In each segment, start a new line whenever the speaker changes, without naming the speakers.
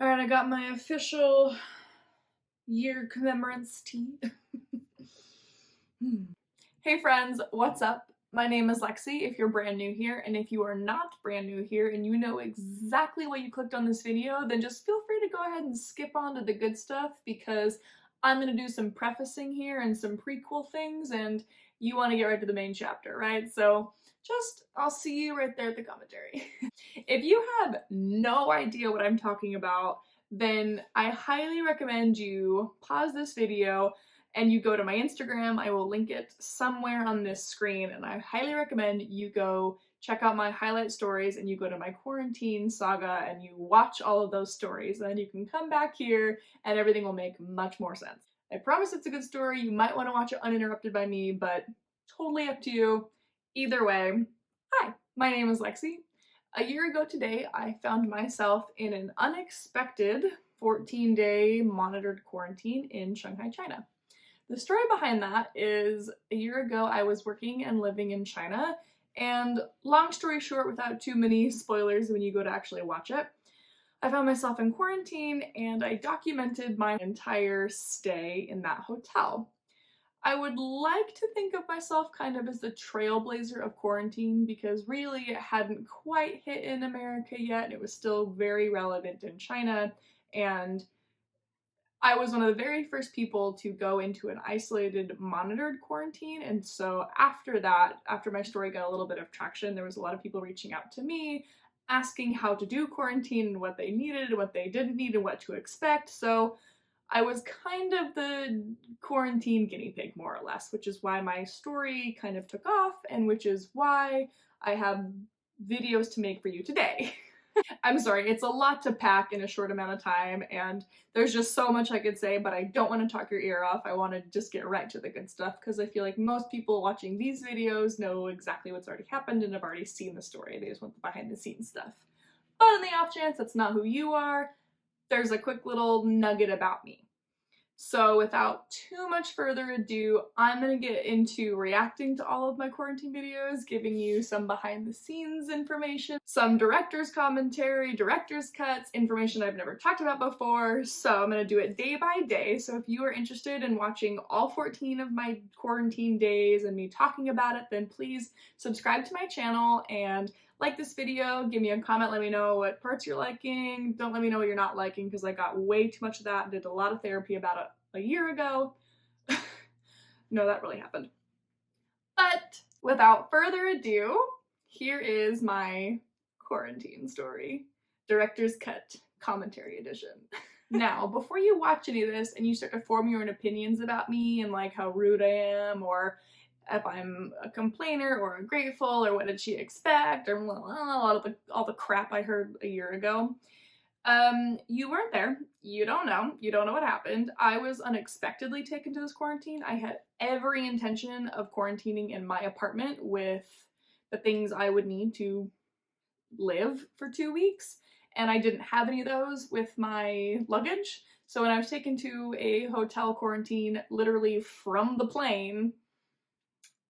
Alright, I got my official year commemorance tea. Hey friends, what's up? My name is Lexi if you're brand new here, and if you are not brand new here and you know exactly why you clicked on this video, then just feel free to go ahead and skip on to the good stuff because I'm gonna do some prefacing here and some prequel things, and you want to get right to the main chapter, right? So I'll see you right there at the commentary. If you have no idea what I'm talking about, then I highly recommend you pause this video and you go to my Instagram. I will link it somewhere on this screen, and I highly recommend you go check out my highlight stories and you go to my quarantine saga and you watch all of those stories, and then you can come back here and everything will make much more sense. I promise it's a good story. You might want to watch it uninterrupted by me, but totally up to you. Either way, hi, my name is Lexi. A year ago today, I found myself in an unexpected 14-day monitored quarantine in Shanghai, China. The story behind that is a year ago I was working and living in China, and long story short, without too many spoilers when you go to actually watch it, I found myself in quarantine and I documented my entire stay in that hotel. I would like to think of myself kind of as the trailblazer of quarantine because really it hadn't quite hit in America yet. It was still very relevant in China, and I was one of the very first people to go into an isolated monitored quarantine. And so after that, after my story got a little bit of traction, there was a lot of people reaching out to me asking how to do quarantine and what they needed and what they didn't need and what to expect. So I was kind of the quarantine guinea pig, more or less, which is why my story kind of took off and which is why I have videos to make for you today. I'm sorry, it's a lot to pack in a short amount of time, and there's just so much I could say, but I don't want to talk your ear off. I want to just get right to the good stuff because I feel like most people watching these videos know exactly what's already happened and have already seen the story. They just want the behind the scenes stuff. But in the off chance that's not who you are, there's a quick little nugget about me. So without too much further ado, I'm gonna get into reacting to all of my quarantine videos, giving you some behind the scenes information, some director's commentary, director's cuts, information I've never talked about before. So I'm gonna do it day by day. So if you are interested in watching all 14 of my quarantine days and me talking about it, then please subscribe to my channel and like this video, give me a comment, let me know what parts you're liking. Don't let me know what you're not liking because I got way too much of that and did a lot of therapy about it a year ago. No, that really happened. But without further ado, here is my quarantine story. Director's Cut Commentary Edition. Now, before you watch any of this and you start to form your own opinions about me and like how rude I am or if I'm a complainer or a grateful or what did she expect or all the crap I heard a year ago. You weren't there. You don't know. You don't know what happened. I was unexpectedly taken to this quarantine. I had every intention of quarantining in my apartment with the things I would need to live for 2 weeks, and I didn't have any of those with my luggage. So when I was taken to a hotel quarantine literally from the plane,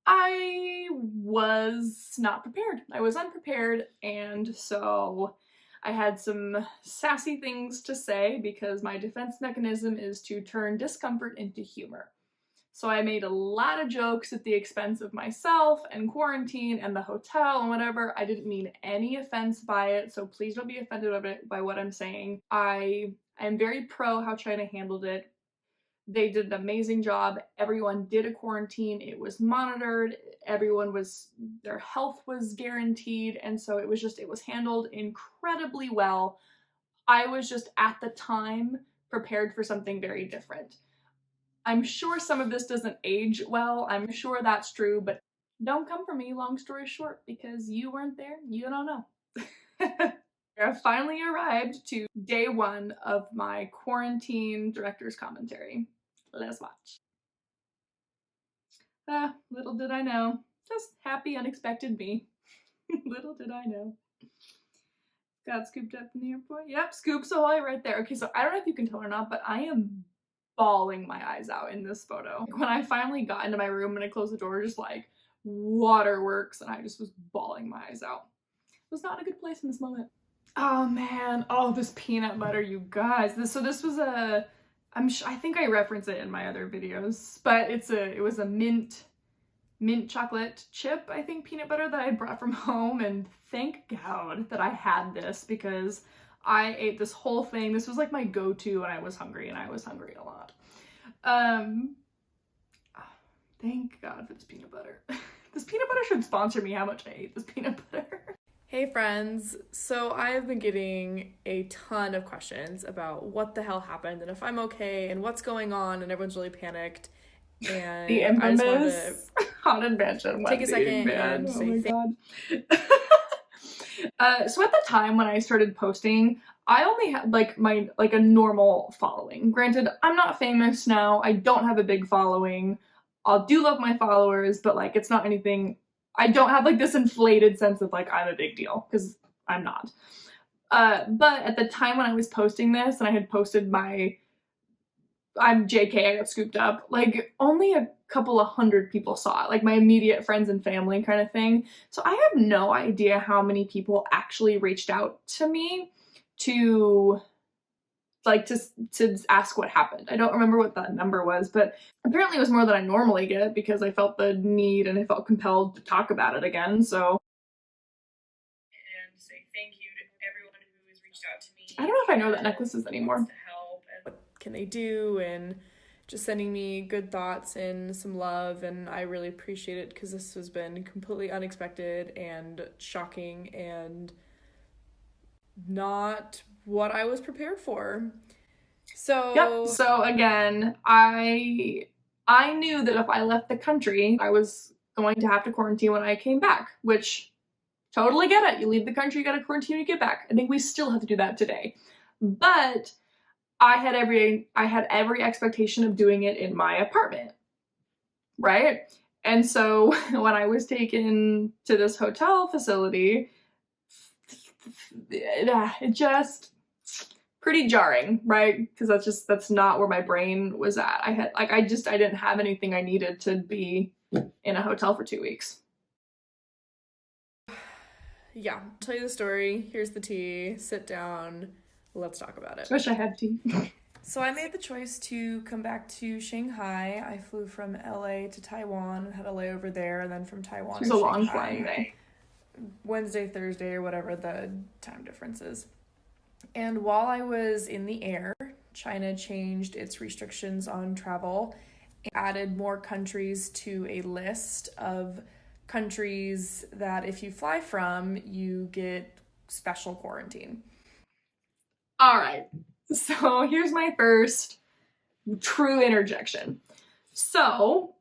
I was not prepared. I was unprepared, and so I had some sassy things to say because my defense mechanism is to turn discomfort into humor. So I made a lot of jokes at the expense of myself and quarantine and the hotel and whatever. I didn't mean any offense by it, so please don't be offended by what I'm saying. I am very pro how China handled it. They did an amazing job. Everyone did a quarantine. It was monitored. Their health was guaranteed. And so it was handled incredibly well. I was just at the time prepared for something very different. I'm sure some of this doesn't age well. I'm sure that's true, but don't come for me, long story short, because you weren't there. You don't know. I finally arrived to day 1 of my quarantine director's commentary. Let's watch. Little did I know. Just happy, unexpected me. Little did I know. Got scooped up in the airport. Yep, scoops ahoy right there. Okay, so I don't know if you can tell or not, but I am bawling my eyes out in this photo. When I finally got into my room and I closed the door, just like waterworks, and I just was bawling my eyes out. It was not a good place in this moment. Oh man, oh this peanut butter, you guys. This was a, I think I reference it in my other videos, but it was a mint chocolate chip, I think, peanut butter that I brought from home, and thank God that I had this because I ate this whole thing. This was like my go-to when I was hungry, and I was hungry a lot. Thank God for this peanut butter. This peanut butter should sponsor me how much I ate this peanut butter. Hey friends, so I have been getting a ton of questions about what the hell happened and if I'm okay and what's going on, and everyone's really panicked. And
the infamous Haunted Mansion
take a second and say so at the time when I started posting, I only had like a normal following. Granted, I'm not famous now. I don't have a big following. I do love my followers, but like it's not anything. I don't have like this inflated sense of like I'm a big deal, because I'm not. But at the time when I was posting this and I had posted my I'm JK, I got scooped up, like only a couple of hundred people saw it, like my immediate friends and family kind of thing. So I have no idea how many people actually reached out to me to like to ask what happened. I don't remember what that number was, but apparently it was more than I normally get because I felt the need and I felt compelled to talk about it again. So and say thank you to everyone who has reached out to me. I don't know if I know that necklaces anymore. To help and what can they do, and just sending me good thoughts and some love, and I really appreciate it because this has been completely unexpected and shocking and not what I was prepared for. So yep. So again, I knew that if I left the country, I was going to have to quarantine when I came back, which totally get it. You leave the country, you gotta quarantine when you get back. I think we still have to do that today. But I had every expectation of doing it in my apartment, right? And so when I was taken to this hotel facility, it just pretty jarring, right? Because that's not where my brain was at. I didn't have anything I needed to be in a hotel for 2 weeks. Yeah, I'll tell you the story. Here's the tea. Sit down. Let's talk about it.
Wish I had tea.
So I made the choice to come back to Shanghai. I flew from LA to Taiwan, had a layover there, and then from Taiwan to Shanghai. It was a long flying day. Wednesday, Thursday, or whatever the time difference is. And while I was in the air, China changed its restrictions on travel and added more countries to a list of countries that if you fly from, you get special quarantine. All right, so here's my first true interjection. So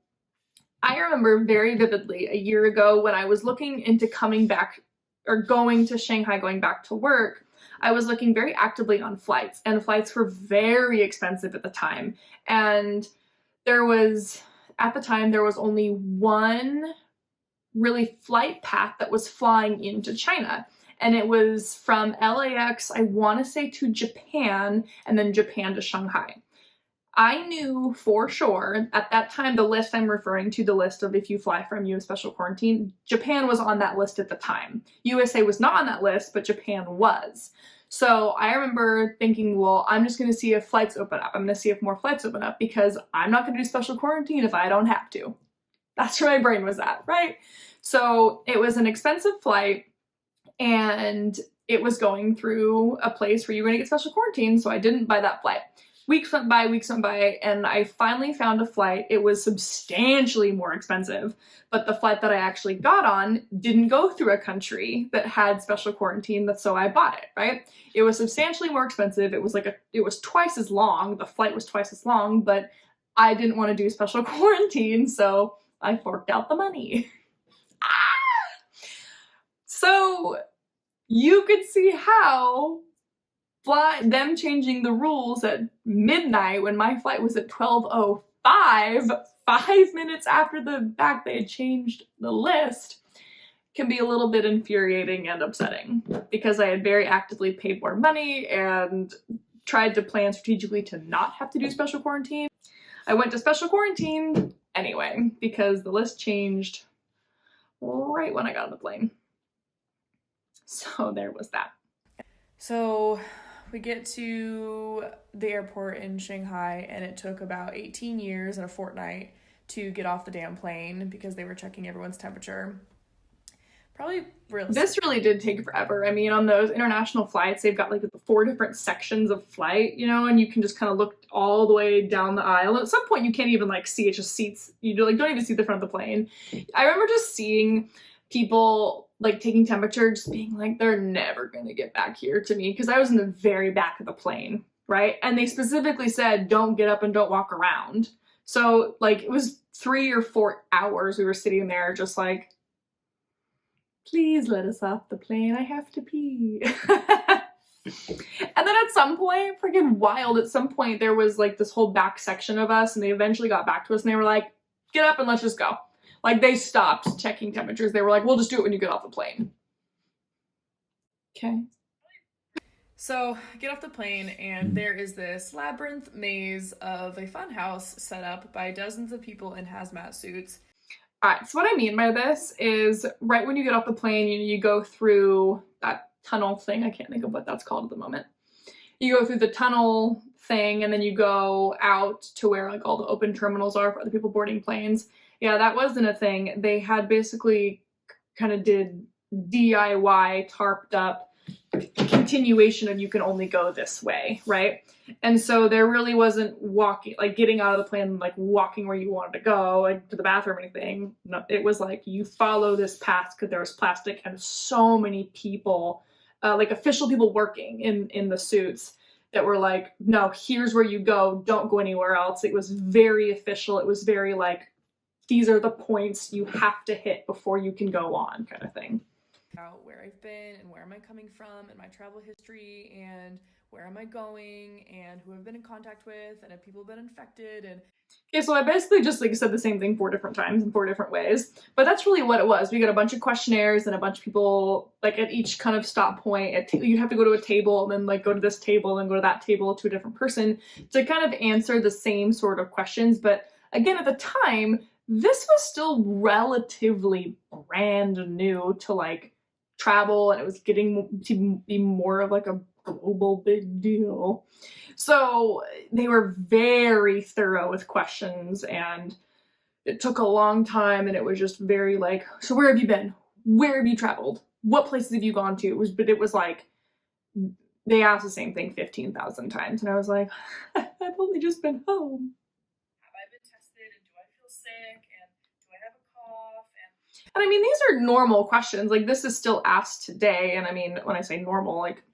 I remember very vividly a year ago when I was looking into coming back or going to Shanghai, going back to work, I was looking very actively on flights, and flights were very expensive at the time. And at the time, there was only one really flight path that was flying into China. And it was from LAX, I want to say, to Japan, and then Japan to Shanghai. I knew for sure, at that time, the list I'm referring to, the list of if you fly from, you have special quarantine, Japan was on that list at the time. USA was not on that list, but Japan was. So I remember thinking, well, I'm just going to see if flights open up. I'm going to see if more flights open up because I'm not going to do special quarantine if I don't have to. That's where my brain was at, right? So it was an expensive flight, and it was going through a place where you were going to get special quarantine, so I didn't buy that flight. Weeks went by, and I finally found a flight. It was substantially more expensive, but the flight that I actually got on didn't go through a country that had special quarantine, so I bought it, right? It was substantially more expensive. It was twice as long. The flight was twice as long, but I didn't want to do special quarantine, so I forked out the money. So you could see how them changing the rules at midnight when my flight was at 12:05, 5 minutes after the fact they had changed the list, can be a little bit infuriating and upsetting because I had very actively paid more money and tried to plan strategically to not have to do special quarantine. I went to special quarantine anyway because the list changed right when I got on the plane. So there was that. So we get to the airport in Shanghai, and it took about 18 years and a fortnight to get off the damn plane because they were checking everyone's temperature. Probably realistic. This really did take forever. I mean, on those international flights, they've got like the 4 different sections of flight, you know, and you can just kind of look all the way down the aisle. At some point, you can't even like see it, just seats. You don't even see the front of the plane. I remember just seeing people like taking temperature, just being like, they're never gonna get back here to me, because I was in the very back of the plane, right? And they specifically said, don't get up and don't walk around. So like it was 3 or 4 hours we were sitting there just like, please let us off the plane, I have to pee. And then at some point, freaking wild, at some point there was like this whole back section of us, and they eventually got back to us and they were like, get up and let's just go. Like they stopped checking temperatures. They were like, we'll just do it when you get off the plane. Okay. So I get off the plane and there is this labyrinth maze of a fun house set up by dozens of people in hazmat suits. All right, so what I mean by this is right when you get off the plane, you go through that tunnel thing. I can't think of what that's called at the moment. You go through the tunnel thing and then you go out to where like all the open terminals are for other people boarding planes. Yeah, that wasn't a thing. They had basically kind of did DIY, tarped up continuation of you can only go this way, right? And so there really wasn't walking, like getting out of the plane, like walking where you wanted to go, like to the bathroom or anything. No, it was like you follow this path because there was plastic and so many people, like official people working in the suits that were like, no, here's where you go, don't go anywhere else. It was very official. It was very like, these are the points you have to hit before you can go on, kind of thing. Out where I've been and where am I coming from and my travel history and where am I going and who I've been in contact with and have people been infected. And okay, so I basically just like said the same thing 4 different times in 4 different ways, but that's really what it was. We got a bunch of questionnaires and a bunch of people like at each kind of stop point. You have to go to a table and then like go to this table and go to that table to a different person to kind of answer the same sort of questions. But again, at the time, this was still relatively brand new to like travel, and it was getting to be more of like a global big deal. So they were very thorough with questions, and it took a long time, and it was just very like, so where have you been? Where have you traveled? What places have you gone to? It was like, they asked the same thing 15,000 times, and I was like, I've only just been home. And I mean, these are normal questions. Like, this is still asked today. And I mean, when I say normal, like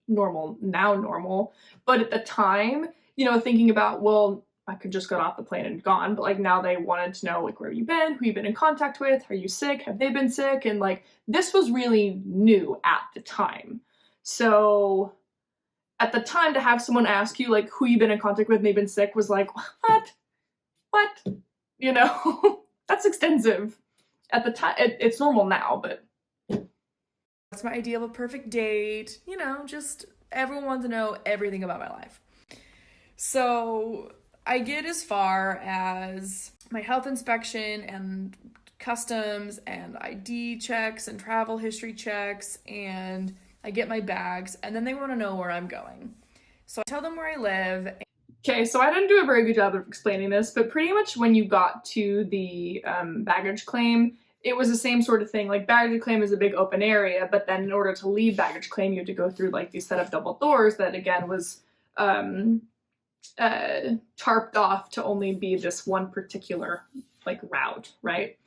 normal, now normal. But at the time, you know, thinking about, well, I could just got off the plane and gone. But like now they wanted to know, like, where have you been? Who you've been in contact with? Are you sick? Have they been sick? And like, this was really new at the time. So at the time, to have someone ask you, like, who you've been in contact with and they've been sick was like, what? You know, that's extensive. At the time, it's normal now, but that's my idea of a perfect date. You know, just everyone wants to know everything about my life. So I get as far as my health inspection and customs and ID checks and travel history checks, and I get my bags, and then they want to know where I'm going. So I tell them where I live. Okay, so I didn't do a very good job of explaining this, but pretty much when you got to the baggage claim, it was the same sort of thing. Like, baggage claim is a big open area, but then in order to leave baggage claim, you had to go through like these set of double doors that again was tarped off to only be this one particular like route, right?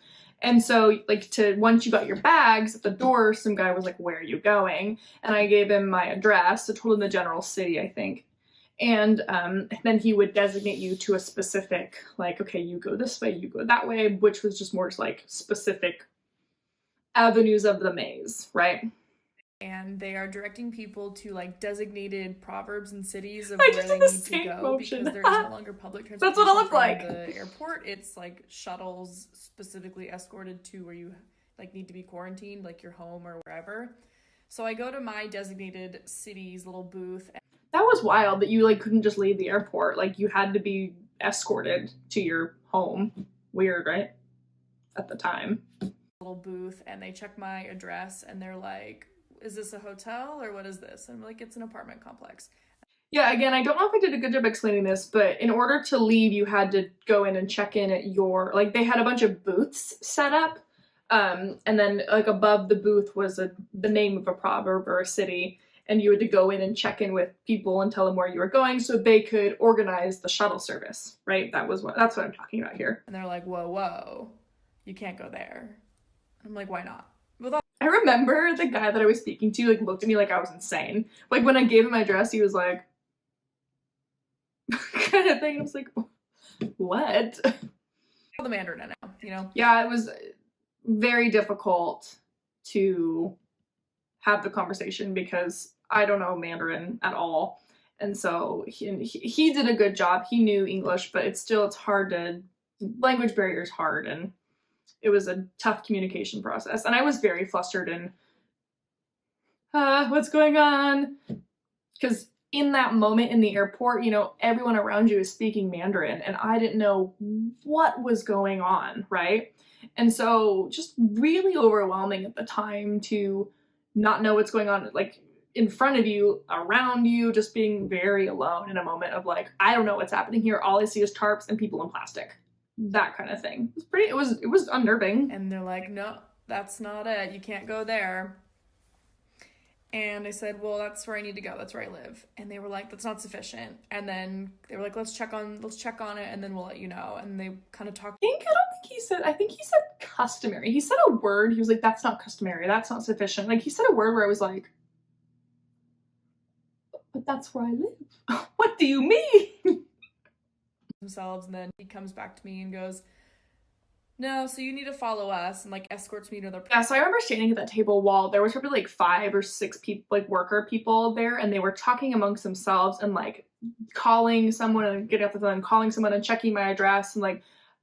And so like once you got your bags at the door, some guy was like, where are you going? And I gave him my address. I told him the general city, I think. And then he would designate you to a specific, like, okay, you go this way, you go that way, which was just more like specific avenues of the maze, right? And they are directing people to like designated proverbs and cities of where they need to go because there is no longer public transportation. That's what it looked like. The airport, it's like shuttles specifically escorted to where you like need to be quarantined, like your home or wherever. So I go to my designated city's little booth. That was wild that you like couldn't just leave the airport. Like you had to be escorted to your home. Weird, right? At the time. Little booth, and they check my address and they're like,
is this a hotel or what is this? And I'm like, it's an apartment complex.
Yeah, again, I don't know if I did a good job explaining this, but in order to leave, you had to go in and check in at your, like, they had a bunch of booths set up, and then, like, above the booth was the name of a proverb or a city, and you had to go in and check in with people and tell them where you were going so they could organize the shuttle service, right? That's what I'm talking about here.
And they're like, whoa, you can't go there. I'm like, why not?
I remember the guy that I was speaking to, like, looked at me like I was insane. Like, when I gave him my address, he was like, kind of thing. I was like, what?
The Mandarin now, you know?
Yeah, it was very difficult to have the conversation because I don't know Mandarin at all. And so he did a good job. He knew English, but it's hard to, language barrier is hard, and it was a tough communication process. And I was very flustered and, what's going on? Because in that moment in the airport, you know, everyone around you is speaking Mandarin, and I didn't know what was going on, right? And so just really overwhelming at the time to not know what's going on, like, in front of you, around you, just being very alone in a moment of, like, I don't know what's happening here. All I see is tarps and people in plastic. That kind of thing. It was unnerving.
And they're like, no, that's not it. You can't go there. And I said, well, that's where I need to go. That's where I live. And they were like, that's not sufficient. And then they were like, let's check on it, and then we'll let you know. And they kind of talked.
I think he said customary. He said a word. He was like, that's not customary. That's not sufficient. Like, he said a word where I was like, but that's where I live. What do you mean?
Themselves. And then he comes back to me and goes, no, so you need to follow us, and like escorts me to their.
Yeah, so I remember standing at that table while there was probably like 5 or 6 people, like worker people there, and they were talking amongst themselves and like calling someone and getting off the phone and calling someone and checking my address, and like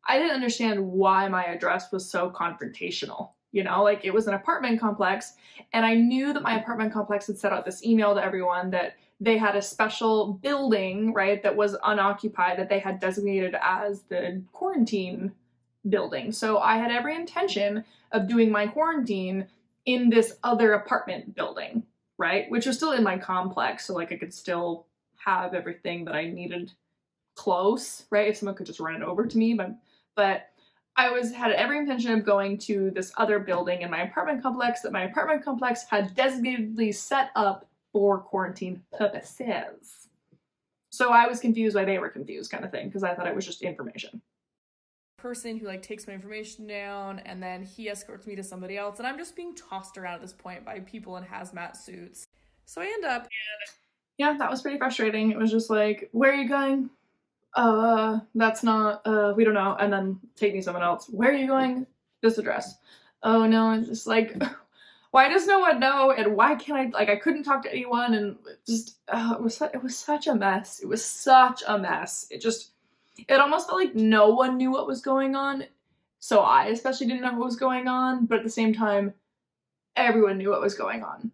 I didn't understand why my address was so confrontational. You know, like, it was an apartment complex, and I knew that my apartment complex had sent out this email to everyone that they had a special building, right, that was unoccupied that they had designated as the quarantine building. So I had every intention of doing my quarantine in this other apartment building, right, which was still in my complex, so like I could still have everything that I needed close, right, if someone could just run it over to me. But I had every intention of going to this other building in my apartment complex that my apartment complex had designatedly set up for quarantine purposes. So I was confused why they were confused, kind of thing, because I thought it was just information.
Person who like takes my information down, and then he escorts me to somebody else, and I'm just being tossed around at this point by people in hazmat suits. So I end up,
yeah, that was pretty frustrating. It was just like, where are you going? That's not, we don't know. And then take me someone else. Where are you going? This address. Oh no, it's just like, why does no one know? And why can't I, like, I couldn't talk to anyone, and just, it was such a mess. It was such a mess. It almost felt like no one knew what was going on. So I especially didn't know what was going on, but at the same time, everyone knew what was going on.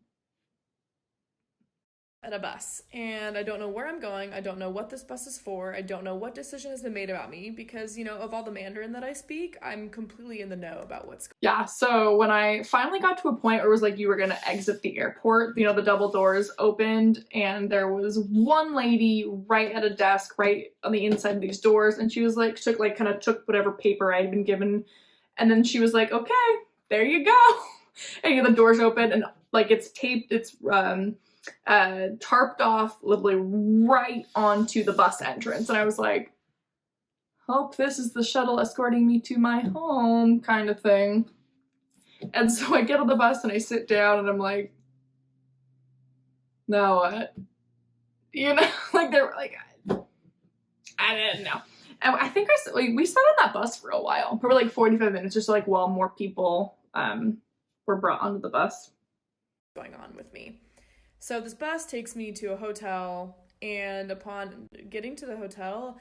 At a bus, and I don't know where I'm going. I don't know what this bus is for. I don't know what decision has been made about me, because, you know, of all the Mandarin that I speak, I'm completely in the know about what's going
on. Yeah, so when I finally got to a point where it was like you were gonna exit the airport, you know, the double doors opened, and there was one lady right at a desk right on the inside of these doors, and she was like, took whatever paper I had been given, and then she was like, okay, there you go. And you know, the doors open, and like it's taped, it's tarped off literally right onto the bus entrance, and I was like, hope this is the shuttle escorting me to my home, kind of thing. And so I get on the bus and I sit down and I'm like, now what? You know, like they're like, I didn't know. And I think we sat on that bus for a while, probably like 45 minutes or so, like while more people were brought onto the bus.
Going on with me. So this bus takes me to a hotel, and upon getting to the hotel,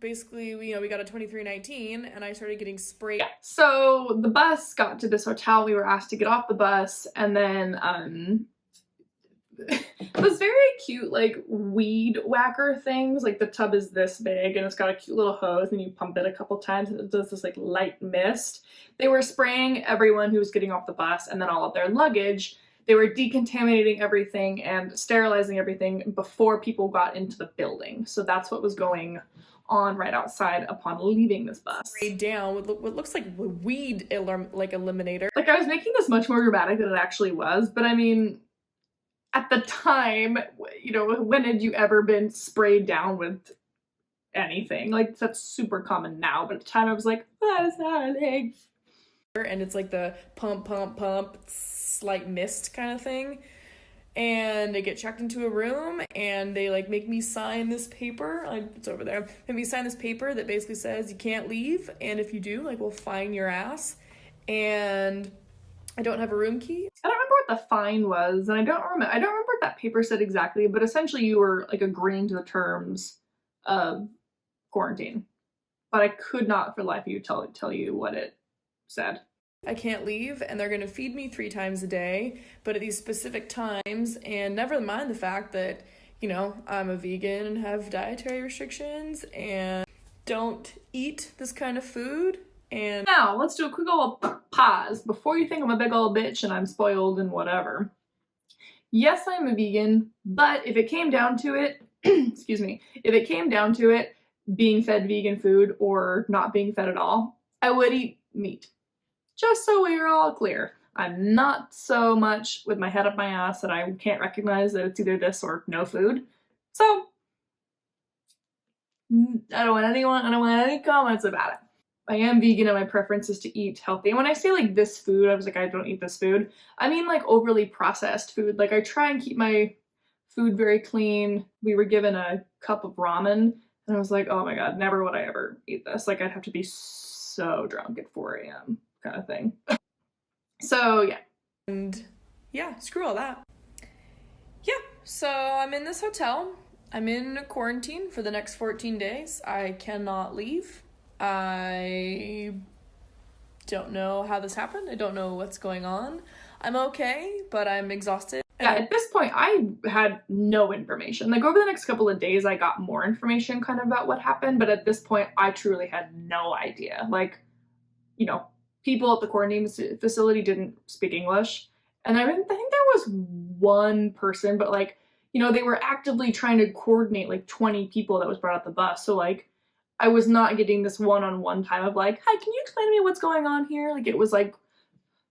basically, we got a 2319, and I started getting sprayed.
Yeah. So the bus got to this hotel. We were asked to get off the bus, and then it was very cute, like, weed whacker things. Like, the tub is this big, and it's got a cute little hose, and you pump it a couple times, and it does this, like, light mist. They were spraying everyone who was getting off the bus, and then all of their luggage they were decontaminating everything and sterilizing everything before people got into the building. So that's what was going on right outside upon leaving this bus.
Sprayed down with what looks like weed eliminator.
Like, I was making this much more dramatic than it actually was, but I mean, at the time, you know, when had you ever been sprayed down with anything? Like, that's super common now, but at the time I was like, that is not an egg.
And it's like the pump, slight mist kind of thing. And I get checked into a room and they like make me sign this paper. It's over there. Make me sign this paper that basically says you can't leave, and if you do, like, we'll fine your ass. And I don't have a room key.
I don't remember what the fine was, and I don't remember what that paper said exactly, but essentially you were like agreeing to the terms of quarantine. But I could not for the life of you tell you what it said.
I can't leave, and they're gonna feed me 3 times a day, but at these specific times, and never mind the fact that, you know, I'm a vegan and have dietary restrictions and don't eat this kind of food. And
now let's do a quick old pause before you think I'm a big old bitch and I'm spoiled and whatever. Yes, I'm a vegan, but if it came down to it, excuse me, if it came down to it, being fed vegan food or not being fed at all, I would eat meat. Just so we're all clear, I'm not so much with my head up my ass that I can't recognize that it's either this or no food. So, I don't want any comments about it. I am vegan and my preference is to eat healthy. And when I say like this food, I was like, I don't eat this food, I mean like overly processed food. Like, I try and keep my food very clean. We were given a cup of ramen and I was like, oh my god, never would I ever eat this. Like, I'd have to be so drunk at 4 a.m. kind of thing. So yeah.
And yeah, screw all that. Yeah, so I'm in this hotel. I'm in quarantine for the next 14 days. I cannot leave. I don't know how this happened. I don't know what's going on. I'm okay, but I'm exhausted.
Yeah, at this point, I had no information. Like, over the next couple of days, I got more information kind of about what happened, but at this point, I truly had no idea. Like, you know, people at the quarantine facility didn't speak English, and I think there was one person, but like, you know, they were actively trying to coordinate like 20 people that was brought out the bus, so like, I was not getting this one-on-one time of like, hi, can you explain to me what's going on here? Like, it was like,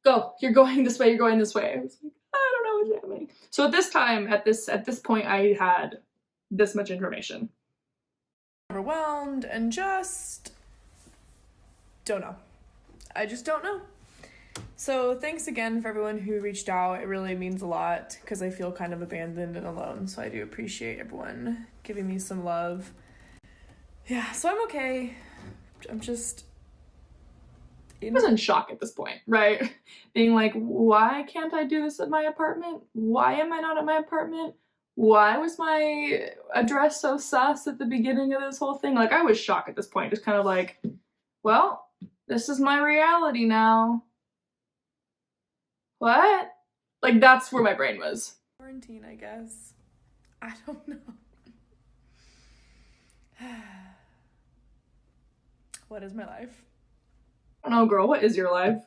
go, you're going this way, you're going this way. I was like, I don't know what's happening. So at this time, at this point, I had this much information.
Overwhelmed and just don't know. I just don't know. So thanks again for everyone who reached out. It really means a lot because I feel kind of abandoned and alone. So I do appreciate everyone giving me some love. Yeah, so I'm okay. I'm just...
I was in shock at this point, right? Being like, why can't I do this at my apartment? Why am I not at my apartment? Why was my address so sus at the beginning of this whole thing? Like, I was shocked at this point, just kind of like, well, this is my reality now. What? Like, that's where my brain was.
Quarantine, I guess. I don't know. What is my life?
I don't know, girl, what is your life?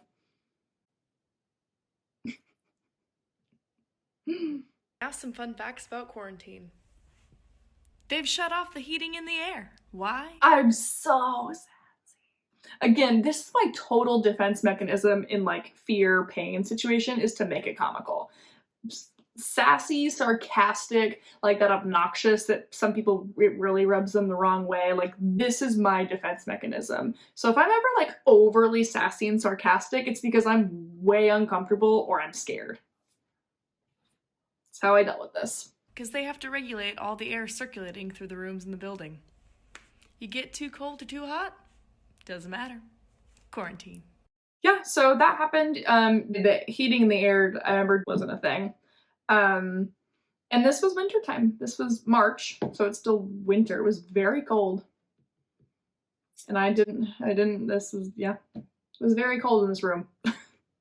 Now some fun facts about quarantine. They've shut off the heating in the air. Why?
I'm so sassy. Again, this is my total defense mechanism in like fear, pain situation, is to make it comical. Sassy, sarcastic, like that obnoxious that some people, it really rubs them the wrong way. Like, this is my defense mechanism. So if I'm ever like overly sassy and sarcastic, it's because I'm way uncomfortable or I'm scared. That's how I dealt with this.
Because they have to regulate all the air circulating through the rooms in the building. You get too cold or too hot, doesn't matter. Quarantine.
Yeah, so that happened. The heating in the air, I remember, wasn't a thing. And this was wintertime. This was March, so it's still winter. It was very cold. And this was, yeah. It was very cold in this room. I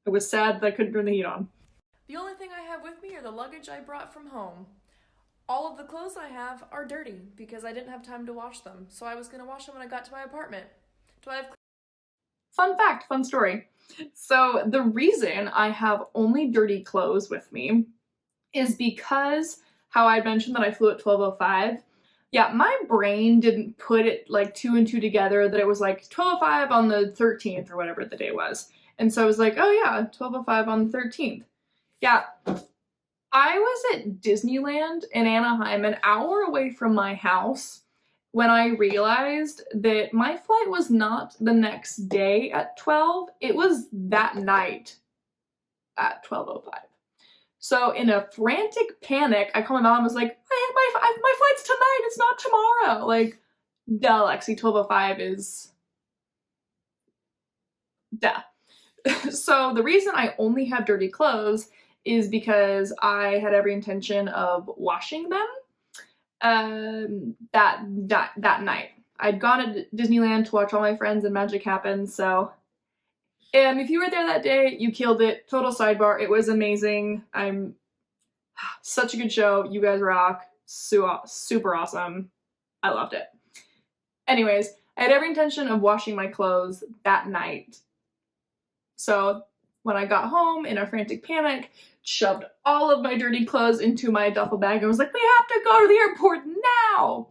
was sad that I couldn't turn the heat on.
The only thing I have with me are the luggage I brought from home. All of the clothes I have are dirty because I didn't have time to wash them. So I was going to wash them when I got to my apartment. Do I have
Fun fact, fun story. So the reason I have only dirty clothes with me is because how I mentioned that I flew at 12:05. Yeah, my brain didn't put it like two and two together that it was like 12:05 on the 13th or whatever the day was. And so I was like, oh yeah, 12:05 on the 13th. Yeah, I was at Disneyland in Anaheim, an hour away from my house, when I realized that my flight was not the next day at 12, it was that night at 12:05. So in a frantic panic, I called my mom and was like, my flight's tonight, it's not tomorrow. Like, duh, Lexi, 12:05 is duh. So the reason I only have dirty clothes is because I had every intention of washing them that night. I'd gone to Disneyland to watch all my friends and Magic Happen, so if you were there that day, you killed it. Total sidebar, it was amazing. I'm such a good show. You guys rock. Super awesome. I loved it. Anyways, I had every intention of washing my clothes that night. So when I got home in a frantic panic, shoved all of my dirty clothes into my duffel bag and was like, we have to go to the airport now!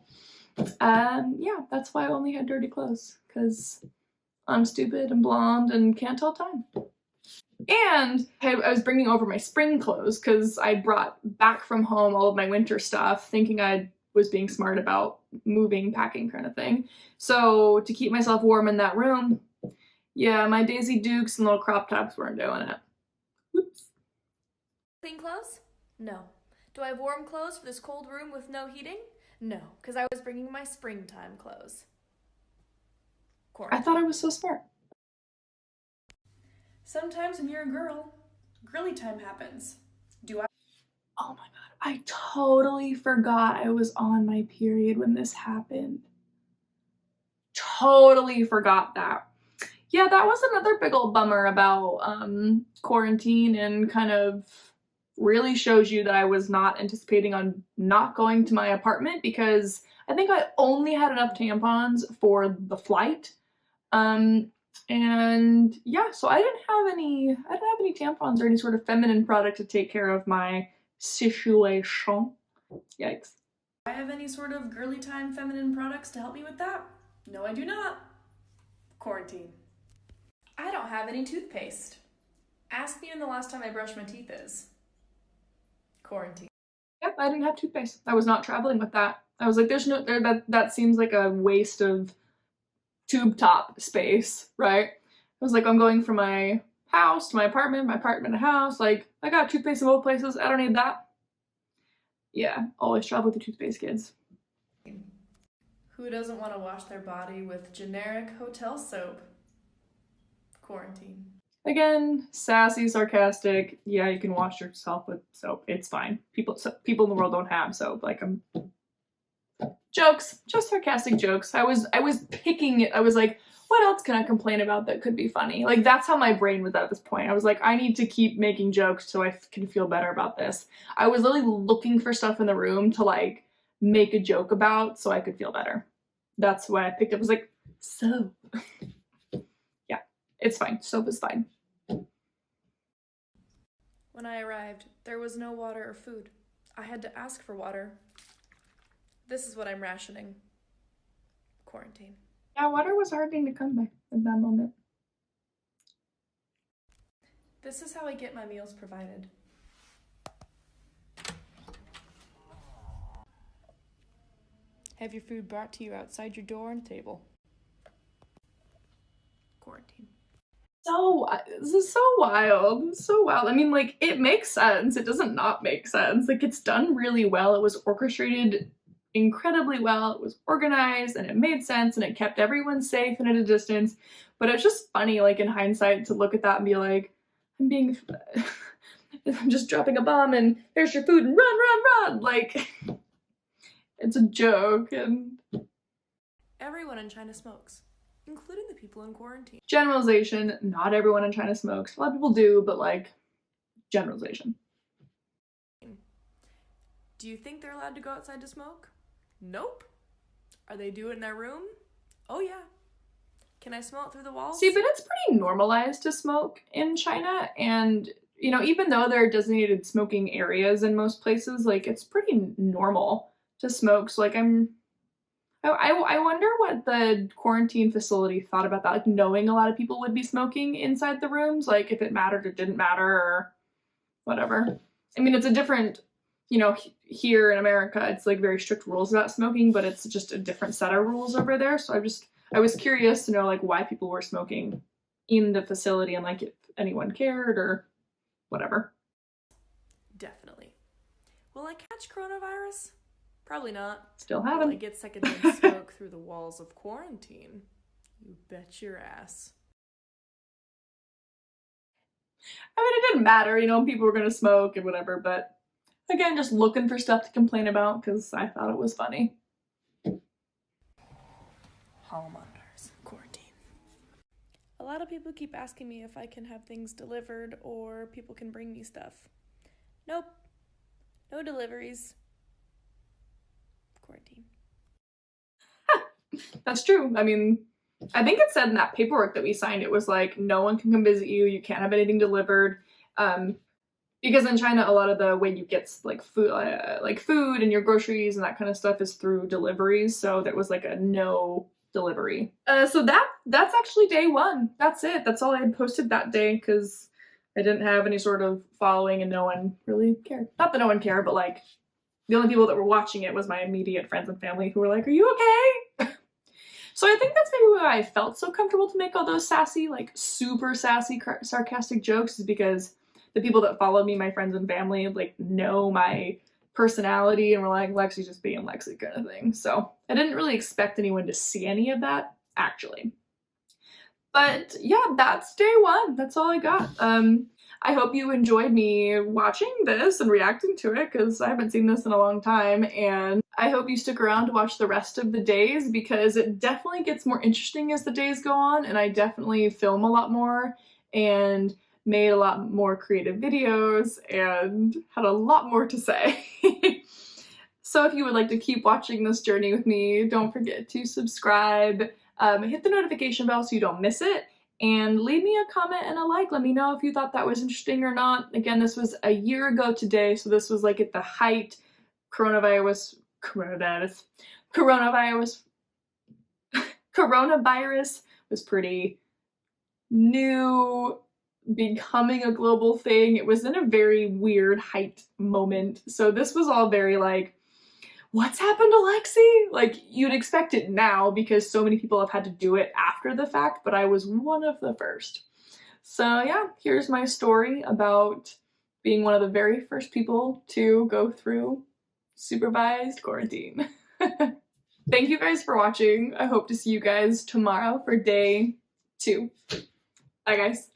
Yeah, that's why I only had dirty clothes, because I'm stupid and blonde and can't tell time. And I was bringing over my spring clothes because I brought back from home all of my winter stuff, thinking I was being smart about moving, packing kind of thing. So to keep myself warm in that room, yeah, my Daisy Dukes and little crop tops weren't doing it. Whoops.
Clean clothes? No. Do I have warm clothes for this cold room with no heating? No, because I was bringing my springtime clothes.
I thought I was so smart.
Sometimes when you're a girl, girly time happens.
Oh my god, I totally forgot I was on my period when this happened. Totally forgot that. Yeah, that was another big old bummer about quarantine, and kind of really shows you that I was not anticipating on not going to my apartment, because I think I only had enough tampons for the flight. And yeah, so I didn't have any tampons or any sort of feminine product to take care of my situation. Yikes.
Do I have any sort of girly time feminine products to help me with that? No, I do not. Quarantine. I don't have any toothpaste. Ask me when the last time I brushed my teeth is. Quarantine.
Yep, I didn't have toothpaste. I was not traveling with that. I was like, there's no, that seems like a waste of tube top space, right? I was like, I'm going from my house to my apartment to house. Like, I got toothpaste in both places. I don't need that. Yeah, always travel with the toothpaste, kids.
Who doesn't want to wash their body with generic hotel soap? Quarantine.
Again, sassy, sarcastic. Yeah, you can wash yourself with soap. It's fine. People in the world don't have soap. Like, jokes, just sarcastic jokes. I was picking it. I was like, what else can I complain about that could be funny? Like, that's how my brain was at this point. I was like, I need to keep making jokes so I can feel better about this. I was literally looking for stuff in the room to like make a joke about so I could feel better. That's why I picked up. I was like, soap. Yeah, it's fine. Soap is fine.
When I arrived, there was no water or food. I had to ask for water. This is what I'm rationing. Quarantine.
Yeah, water was a hard thing to come by at that moment.
This is how I get my meals provided. Have your food brought to you outside your door and table. Quarantine.
So, this is so wild. So wild. I mean, like, it makes sense. It doesn't not make sense. Like, it's done really well. It was orchestrated incredibly well. It was organized and it made sense and it kept everyone safe and at a distance. But it's just funny, like, in hindsight, to look at that and be like, I'm just dropping a bomb and there's your food and run. Like, it's a joke. And
everyone in China smokes, including the people in quarantine.
Generalization, not everyone in China smokes. A lot of people do, but like, generalization.
Do you think they're allowed to go outside to smoke? Nope. Are they doing it in their room? Oh yeah. Can I smell it through the walls?
See, but it's pretty normalized to smoke in China, and you know, even though there are designated smoking areas in most places, like it's pretty normal to smoke. So like I wonder what the quarantine facility thought about that, like knowing a lot of people would be smoking inside the rooms, like if it mattered or didn't matter or whatever. I mean, it's a different, you know, here in America, it's like very strict rules about smoking, but it's just a different set of rules over there. So I was curious to know like why people were smoking in the facility and like if anyone cared or whatever.
Definitely. Will I catch coronavirus? Probably not.
Still
Will I
haven't.
get secondhand smoke through the walls of quarantine? You bet your ass.
I mean, it didn't matter, you know, people were gonna smoke and whatever, but again, just looking for stuff to complain about because I thought it was funny.
Homeowners quarantine. A lot of people keep asking me if I can have things delivered or people can bring me stuff. Nope. No deliveries. Quarantine.
That's true. I mean, I think it said in that paperwork that we signed, it was like, no one can come visit you, you can't have anything delivered. Because in China, a lot of the way you get like food and your groceries and that kind of stuff is through deliveries. So there was like a no delivery. So that's actually day one. That's it. That's all I had posted that day because I didn't have any sort of following and no one really cared. Not that no one cared, but like the only people that were watching it was my immediate friends and family who were like, "Are you okay?" So I think that's maybe why I felt so comfortable to make all those sassy, like super sassy, sarcastic jokes, is because the people that follow me, my friends and family, like know my personality and were like, Lexi's just being Lexi kind of thing. So I didn't really expect anyone to see any of that, actually. But yeah, that's day one. That's all I got. I hope you enjoyed me watching this and reacting to it because I haven't seen this in a long time, and I hope you stick around to watch the rest of the days because it definitely gets more interesting as the days go on, and I definitely film a lot more and made a lot more creative videos and had a lot more to say. So if you would like to keep watching this journey with me, don't forget to subscribe, hit the notification bell so you don't miss it, and leave me a comment and a like. Let me know if you thought that was interesting or not. Again, this was a year ago today, so this was like at the height coronavirus was pretty new, becoming a global thing. It was in a very weird height moment. So this was all very like, what's happened to Lexi? Like, you'd expect it now because so many people have had to do it after the fact, but I was one of the first. So yeah, here's my story about being one of the very first people to go through supervised quarantine. Thank you guys for watching. I hope to see you guys tomorrow for day 2. Bye guys.